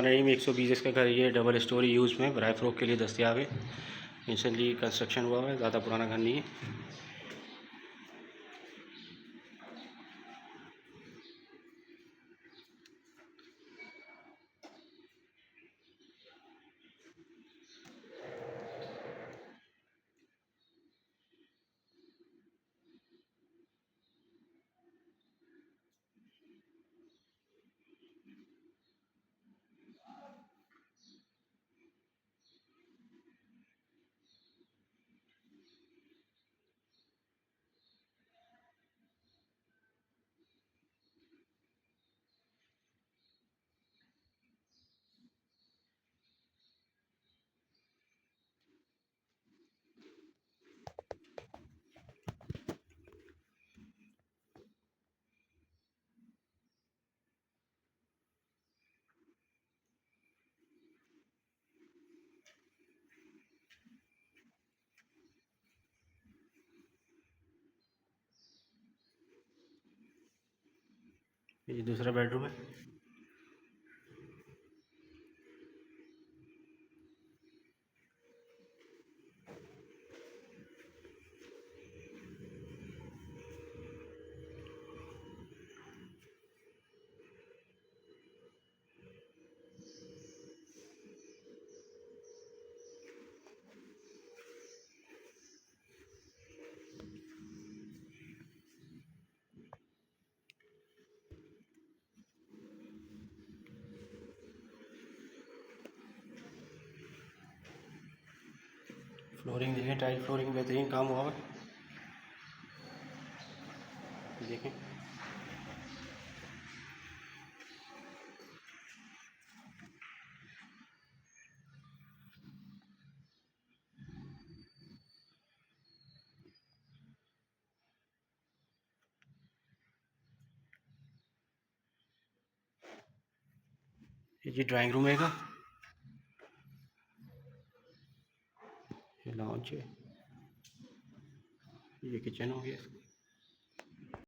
अस्सलामुअलैकुम। 120 इसका घर, ये डबल स्टोरी यूज़ में बराए फ़रोख्त के लिए दस्तियाब है। रिसेंटली कंस्ट्रक्शन हुआ है, ज़्यादा पुराना घर नहीं है। ये दूसरा बेडरूम है। फ्लोरिंग देखें, टाइल फ्लोरिंग बेहतरीन काम हुआ है। देखें, ये ड्राइंग रूम है का, ये लॉन्च है, ये किचन हो गया।